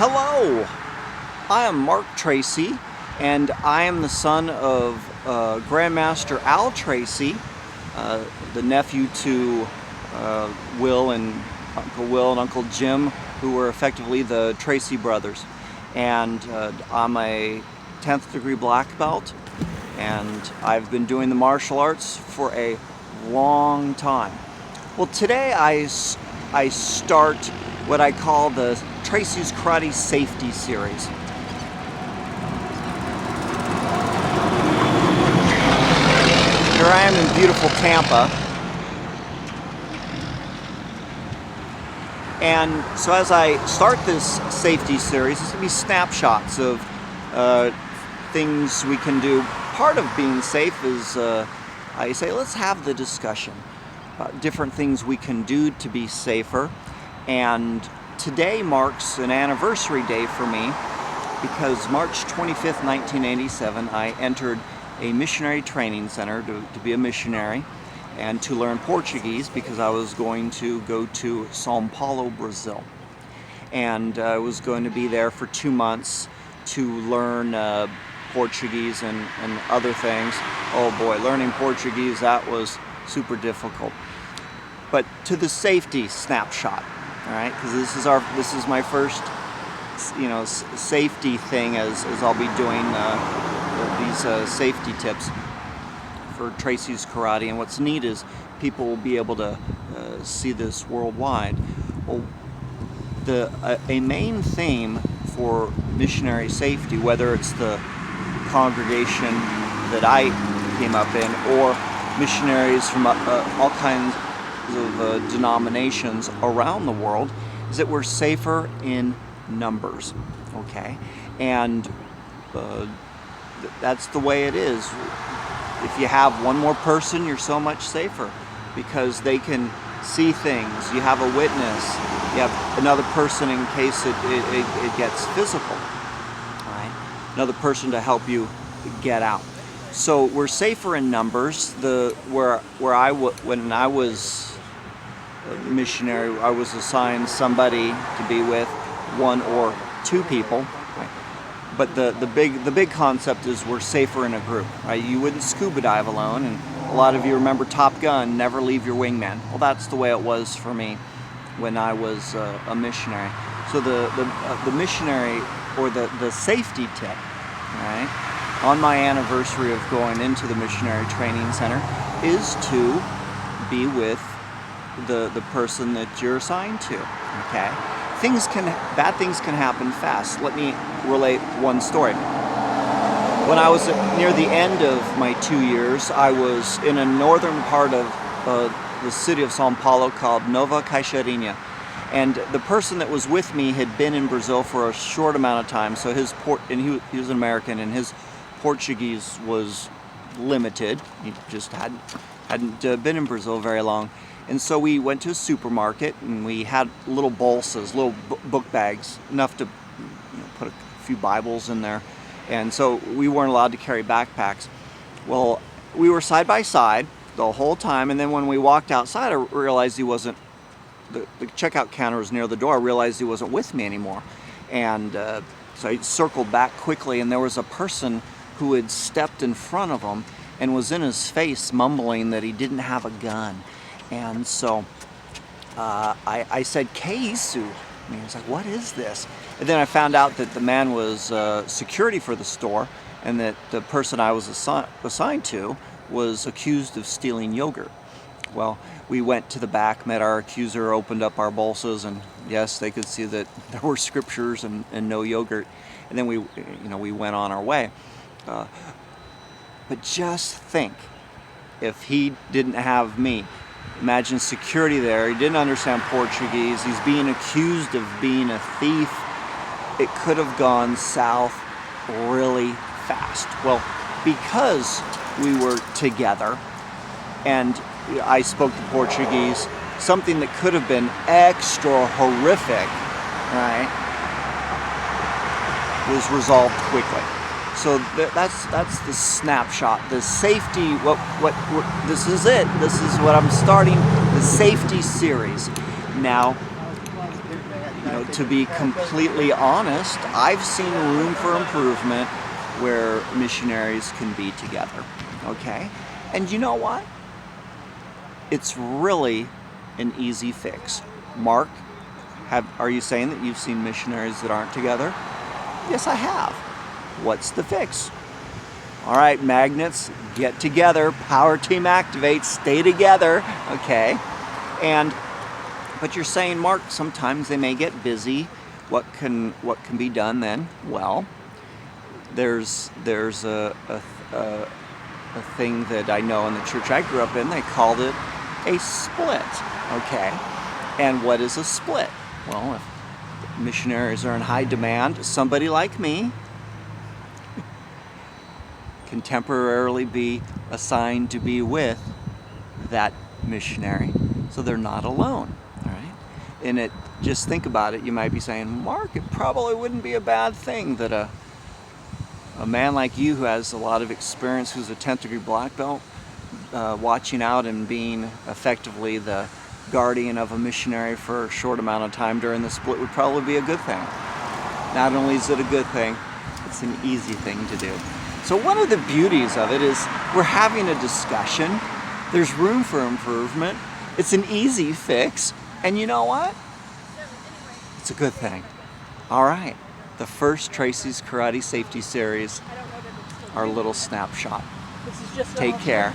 Hello, I am Mark Tracy, and I am the son of Grandmaster Al Tracy, the nephew to Will and Uncle Jim, who were effectively the Tracy brothers. And I'm a 10th degree black belt, and I've been doing the martial arts for a long time. Well, today I start what I call the Tracy's Karate Safety Series. Here I am in beautiful Tampa. And so as I start this safety series, it's going to be snapshots of things we can do. Part of being safe is, I say, let's have the discussion about different things we can do to be safer. And today marks an anniversary day for me, because March 25th, 1987, I entered a missionary training center to be a missionary and to learn Portuguese, because I was going to go to São Paulo, Brazil. And I was going to be there for 2 months to learn Portuguese and other things. Oh boy, learning Portuguese, that was super difficult. But to the safety snapshot, all right, because this is my first, safety thing, as I'll be doing these safety tips for Tracy's Karate. And what's neat is people will be able to see this worldwide. Well, a main theme for missionary safety, whether it's the congregation that I came up in or missionaries from all kinds of denominations around the world, is that we're safer in numbers, okay? And that's the way it is. If you have one more person, you're so much safer, because they can see things. You have a witness. You have another person in case it gets physical, all right? Another person to help you get out. So we're safer in numbers. When I was a missionary, I was assigned somebody to be with, 1 or 2 people. But the big concept is we're safer in a group, right? You wouldn't scuba dive alone, and a lot of you remember Top Gun, never leave your wingman. Well, that's the way it was for me when I was a missionary. So the missionary, or the safety tip, right, on my anniversary of going into the missionary training center, is to be with the person that you're assigned to, okay? Bad things can happen fast. Let me relate one story. When I was near the end of my 2 years, I was in a northern part of the city of São Paulo called Nova Caixeirinha. And the person that was with me had been in Brazil for a short amount of time, so he was an American, and his Portuguese was limited. He just hadn't been in Brazil very long. And so we went to a supermarket, and we had little bolsas, little book bags, enough to put a few Bibles in there. And so we weren't allowed to carry backpacks. Well, we were side by side the whole time, and then when we walked outside, I realized he wasn't, the checkout counter was near the door. I realized he wasn't with me anymore. And so I circled back quickly, and there was a person who had stepped in front of him and was in his face mumbling that he didn't have a gun. And so I said, "Que isso?" And he was like, "What is this?" And then I found out that the man was security for the store, and that the person I was assigned to was accused of stealing yogurt. Well, we went to the back, met our accuser, opened up our bolsas, and yes, they could see that there were scriptures and no yogurt. And then we went on our way. But just think, if he didn't have me. Imagine security there. He didn't understand Portuguese. He's being accused of being a thief. It could have gone south really fast. Well, because we were together and I spoke the Portuguese, something that could have been extra horrific, right, was resolved quickly. So that's the snapshot, the safety. This is it. This is what I'm starting, the safety series. Now, To be completely honest, I've seen room for improvement where missionaries can be together. Okay? And you know what? It's really an easy fix. Mark, are you saying that you've seen missionaries that aren't together? Yes, I have. What's the fix? All right, magnets, get together. Power team activate. Stay together. Okay? But you're saying, Mark, sometimes they may get busy. What can be done then? Well, there's a thing that I know in the church I grew up in. They called it a split. Okay, and what is a split? Well, if missionaries are in high demand, somebody like me can temporarily be assigned to be with that missionary, so they're not alone. All right, and just think about it. You might be saying, Mark, it probably wouldn't be a bad thing that a man like you, who has a lot of experience, who's a 10th degree black belt, watching out and being effectively the guardian of a missionary for a short amount of time during the split would probably be a good thing. Not only is it a good thing, it's an easy thing to do. So one of the beauties of it is we're having a discussion. There's room for improvement. It's an easy fix. And you know what? It's a good thing. All right. The first Tracy's Karate Safety Series, our little snapshot. Take care.